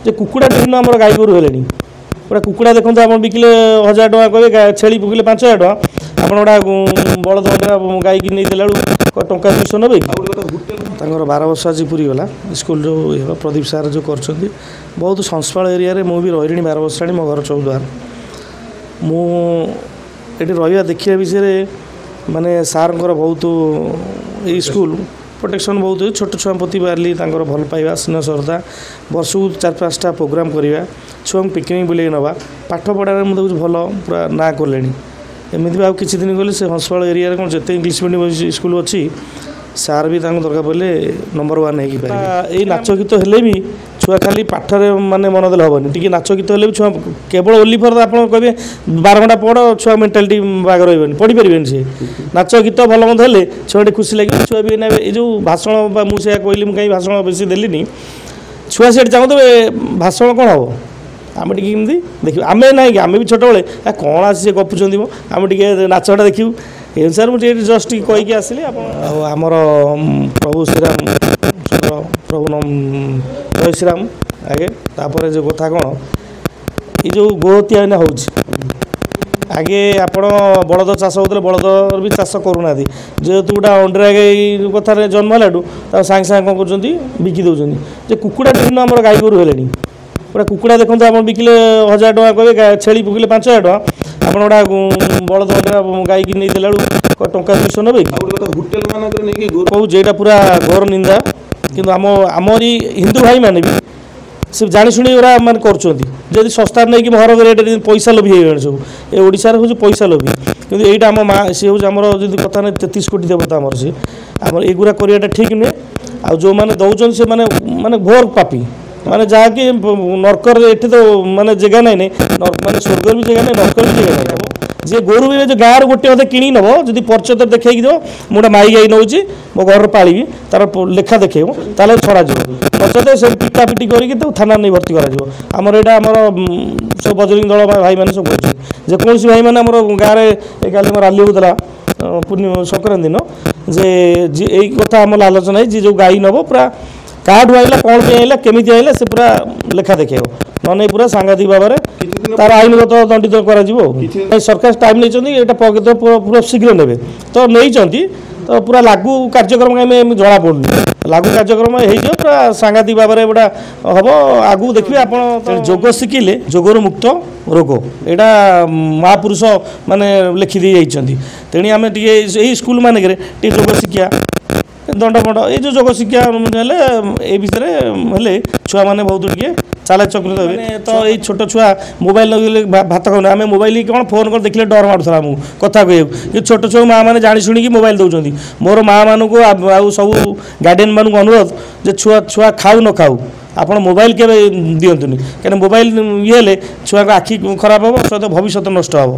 जे कुकुड़ा दिन आम गाई गोरु हेले पूरा कुकुड़ा देखते आप बिकिले 1000 टका कहे छेली बिकिले 5000 टका आप गोटा बलद गाई की नहीं देला टंका 200 नबे तर 12 वर्ष आज पूरी गला स्कूल जो प्रदीप सार जो कर बहुत संस्पाल एरिया रे मुझे रही 12 वर्ष मो घर चौद्वार मुझे रहा देखा विषय माने सार बहुत ये स्कूल प्रोटेक्शन बहुत छोट छुआ प्रति बारली भल पाइबा स्नेह श्रद्धा वर्ष को 4-5टा प्रोग्राम करवा छुआ पिकनिक बुले नवा पाठ पढ़ार मुझे भल पूरा ना कले एमती भी किसी दिन गले से हंसपाल एरिया कौन जिते इंग्लीश मीडियम स्कूल अच्छी सार भी दरकार पड़े नंबर 1 हो नाच गीत हेले भी छुआ खाली पाठरे माने मन देले हेनी टी नाच गीत हेले भी छुआ केवल ओनली फर आप कहे 12 घंटा पढ़ छुआ मेंटालिटी बाग रही पढ़ी पारे सी नाच गीत भल मंद हेले छुआ खुशी लगे छुआ भी ये जो भाषण मुझे कहली मुझे भाषण बेसी देली छुआ से चाहते भाषण कौन हम आम टी देखिए आम ना आम भी छोट बड़े कौन आसी गपुंट आम टे नाचटा देखू ये अनुसार मुझे जस्ट कहीकि आसली आमर प्रभु श्रीराम प्रभु जय श्रीराम आगे तापर जो कथा कौन ये जो गोहत्या हो आगे आपण बलद चाष होते बलद भी चाष करूना जेहेतु गोटा अंडर आगे कथार जन्म है सागे सागे कौन कर बिकी दौरान जे कुकुड़ा दिन आम गाई गोरु हेले पूरा कुकुड़ा देखते आप बिकिले 1000 टका कहे छेली बिकिले 5000 टका आप गोटा बलद गाई की नहीं देला टंका 200 नबे कहूँ जेटा पूरा घोर निंदा कि आमरी हिंदू भाई मैंने भी से जाशुणी गुरा मान कर सस्तार नहीं कि हर रेट पैसा लोभी हो सब ये ओडार हूँ पैसा लोभी कि यहाँ आम माँ सी हूँ आम जी कथा नहीं 33 कोटी देवता आमर सी आम युवा कराटा ठीक नुहे आ जो मैंने दौरान से माने घोर पापी माने जहाँकि नरकर ये तो माने जगह ना माने स्वर्ग भी जगह ना नरकर भी जगह ना जे गोरु भी जो गाँव गोटे मत कि नब जब परिचय देखी दो मुझे माई गाई नौ मो घर पाली तार लेखा देखे ताले छड़ा परिचय से पिटा पिटी करके थाना नहीं भर्ती करमर यहाँ आमर सब बजरंग दल भाई मैंने सब कहते जेकोसी भाई मैंने गाँव में काली राली होता पूर्णिमा संक्रांति दिन जे यही कथा आम आलोचना है जी जो गाई नब पूरा काठू आइला कौन पे आइला केमी आइला से पूरा लेखा देखेब ना पूरा सांघातिक भाव में तार आईनगत दंडित कर सरकार टाइम नहीं पूरा शीघ्र ने तो नहीं तो पूरा लागू कार्यक्रम आम जना पड़ूनी लागू कार्यक्रम हो पूरा सांघातिक भाव में गोटा हम आगू देखिए आप जोग शिखिले जोगर मुक्त रोग यहाँ महापुरुष माने लिखिदी जाइए तेणी आम टे स्कूल मानक जोग शिक्षा दंड फंड ये जो जोग शिक्षा ए विषय हेले छुआ मैंने बहुत टे चालाक चक्रित हे तो ये छोट छुआ मोबाइल लगे भात खाऊना आम मोबाइल कौन फोन कर देखिए डर मारूला आमको कथा कह छोट छुआ माँ मैंने जाणी शुणी मोबाइल दौरान मोर माँ मानक सब गार्डियन मानक अनुरोध जे छुआ छुआ खाऊ न खाऊ आप मोबाइल के दिंतुनि कहीं मोबाइल ये छुआ आखि खराब हम सहित भविष्य नष्ट हे।